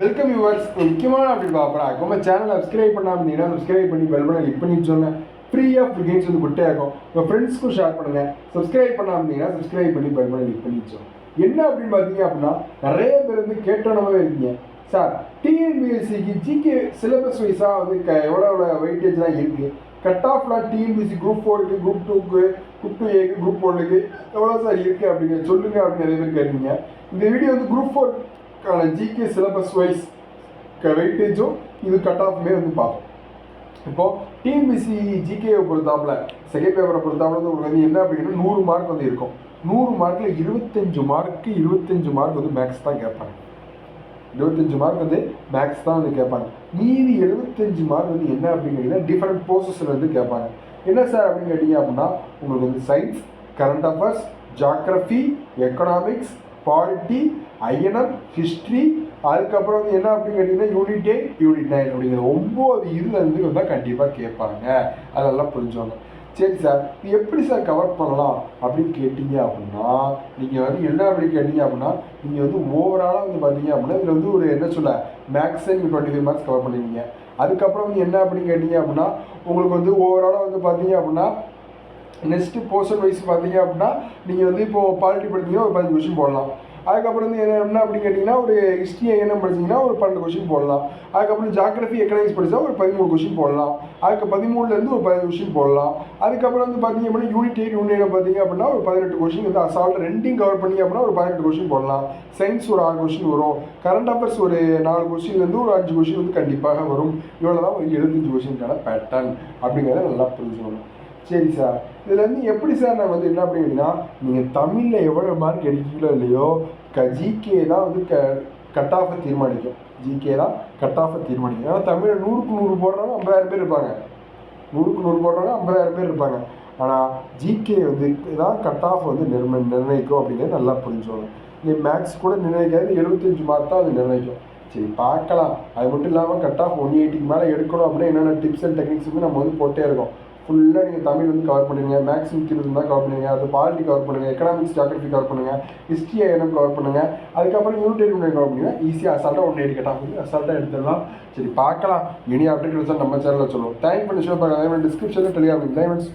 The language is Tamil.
Welcome viewers. முக்கியமான அப்படி பார்ப்போம். நம்ம சேனலை சப்ஸ்கிரைப் பண்ணாமல் இருந்தீங்கன்னா சப்ஸ்கிரைப் பண்ணி பெல் பட்டன் கிளிக் பண்ணி சொன்னேன். ஃப்ரீயாக ஃப்ரீகேம்ஸ் வந்து குட்டே ஆகும். உங்கள் ஃப்ரெண்ட்ஸ்க்கும் ஷேர் பண்ணுங்கள். சப்ஸ்கிரைப் பண்ணாமல் இருந்தீங்கன்னா சப்ஸ்கிரைப் பண்ணி பெல் பட்டன் கிளிக் பண்ணி வச்சோம். என்ன அப்படின்னு பார்த்தீங்க அப்படின்னா நிறைய பேர் வந்து கேட்டனவே இருக்கீங்க சார். டிஎன்பிஎஸ்சிக்கு ஜிகே சிலபஸ் வைஸாக வந்து எவ்வளோ வெயிட்டேஜ்லாம் இருக்குது, கட் ஆஃப்லாம் டிஎன்பிஎஸ்சி குரூப் 4க்கு, குரூப் 2க்கு, குரூப் 2ஏக்கு, குரூப் 1க்கு எவ்வளோ சார் இருக்குது அப்படிங்க சொல்லுங்க அப்படின்னு நிறைய பேர் கேட்டீங்க. இந்த வீடியோ வந்து குரூப் 4 ஜிகே சிலபஸ் வைஸ் வெயிட்டேஜும் இது கட் ஆஃப்மே வந்து பார்ப்போம். இப்போது டிஎன்பிஎஸ்சி ஜிகேவை பொறுத்தாப்புல செகண்ட் பேப்பரை பொறுத்தாப்புல வந்து உங்களுக்கு வந்து என்ன அப்படின்னா 100 மார்க் வந்து இருக்கும். 100 மார்க்கில் 25 மார்க் வந்து மேக்ஸ் தான் கேட்பாங்க. 25 மார்க் வந்து மேக்ஸ் தான் வந்து கேட்பாங்க. மீதி 75 மார்க் வந்து என்ன அப்படின்னு கேட்டிங்கன்னா டிஃப்ரெண்ட் போர்சஸில் வந்து கேட்பாங்க. என்ன சார் அப்படின்னு கேட்டிங்க அப்படின்னா உங்களுக்கு வந்து science, current affairs, geography, economics, polity, INM, history, அதுக்கப்புறம் வந்து என்ன அப்படின்னு கேட்டிங்கன்னா யூனிட் 8, யூனிட் 9 அப்படிங்கிற 9 இதுலேருந்து வந்தால் கண்டிப்பாக கேட்பாங்க. அதெல்லாம் புரிஞ்சவங்க. சரி சார், இது எப்படி சார் கவர் பண்ணலாம் அப்படின்னு கேட்டிங்க அப்படின்னா நீங்கள் வந்து என்ன அப்படின்னு கேட்டிங்க அப்படின்னா நீங்கள் வந்து ஓவராலாக வந்து பார்த்தீங்க அப்படின்னா இதில் வந்து ஒரு என்ன சொல்ல மேக்ஸை நீங்கள் 25 மார்க்ஸ் கவர் பண்ணுவீங்க. அதுக்கப்புறம் வந்து என்ன அப்படின்னு கேட்டிங்க அப்படின்னா உங்களுக்கு வந்து ஓவராலாக வந்து பார்த்தீங்க அப்படின்னா நெக்ஸ்ட்டு போர்ஷன் வைஸ் பார்த்தீங்க அப்படின்னா நீங்கள் வந்து இப்போது பாலிட்டி படித்தீங்கன்னா ஒரு 15 கொஷின் போடலாம். அதுக்கப்புறம் வந்து என்ன அப்படின்னு கேட்டிங்கன்னா ஒரு ஹிஸ்ட்ரி என்ன படிச்சிங்கன்னா ஒரு 12 கொஷின் போடலாம். அதுக்கப்புறம் ஜாகிரஃபி, எக்கனாமிக்ஸ் படித்தா ஒரு 13 கொஷின் போடலாம். அதுக்கு 13லேருந்து ஒரு 15 கொஷின் போடலாம். அதுக்கப்புறம் வந்து பார்த்தீங்க அப்படின்னா யூனிட் 8, யூனிட் 9 பார்த்தீங்க அப்படின்னா ஒரு 18 கொஷின் வந்து அசால்ட் ரெண்டையும் கவர் பண்ணி அப்படின்னா ஒரு 18 கொஷின் போடலாம். சயின்ஸ் ஒரு 6 கொஷின் வரும். கரண்ட் அஃபேர்ஸ் ஒரு 4 கொஷின்லேருந்து ஒரு 5 கொஷின் வந்து கண்டிப்பாக வரும். இவ்வளோ தான் ஒரு 75 கொஷினுக்கான பேட்டர்ன் அப்படிங்கிறத நல்லா புரிஞ்சுக்கணும். சரி சார், இதில் வந்து எப்படி சார் நான் வந்து என்ன அப்படின்னா நீங்கள் தமிழில் எவ்வளோ மார்க் எடுக்கீங்களோ இல்லையோ ஜிகே தான் வந்து கட் ஆஃபை தீர்மானிக்கும். ஜிகே தான் கட் ஆஃபை தீர்மானிக்கும். ஏன்னா தமிழில் 100க்கு 100 போடுறவங்க 50,000 பேர் இருப்பாங்க. 100க்கு 100 போடுறவங்க 50,000 பேர் இருப்பாங்க. ஆனால் ஜிகே வந்து தான் கட் ஆஃப் வந்து நிர்ணயிக்கும் அப்படிங்கிறது நல்லா புரிஞ்சுக்கணும். நீ மேக்ஸ் கூட நிர்ணயிக்காது, 75 மார்க் தான் அது நிர்ணயிக்கும். சரி பார்க்கலாம். அது மட்டும் இல்லாமல் கட் ஆஃப் 180க்கு மேலே எடுக்கணும் அப்படின்னா என்னென்ன டிப்ஸ் அண்ட் டெக்னிக்ஸ் வந்து நம்ம வந்து போட்டே இருக்கோம். ஃபுல்லாக நீங்கள் தமிழ் வந்து கவர் பண்ணுவீங்க, மேக்ஸ் 120 தான் கவர் பண்ணுவீங்க, அது பாலிட்டி கவர் பண்ணுங்கள், எக்கனாமிக்ஸ், ஜாகிரஃபி கவர் பண்ணுங்கள், ஹிஸ்ட்ரி ஐஎன்எம் கவர் பண்ணுங்கள். அதுக்கப்புறம் யூனிட் 8 கவர் பண்ணுங்கள். ஈஸியாக அசால்ட்டாக 180 கட் ஆஃப் வந்து அசால்ட்டாக எடுத்துடலாம். சரி பார்க்கலாம். இனி அப்டேட் நம்ம சேனலில் சொல்லுவோம். தேங்க் பண்ணி ஷோ பார்க்கலாம். டிஸ்கிரிப்ஷனில் டெலிகிராம் லிங்க்.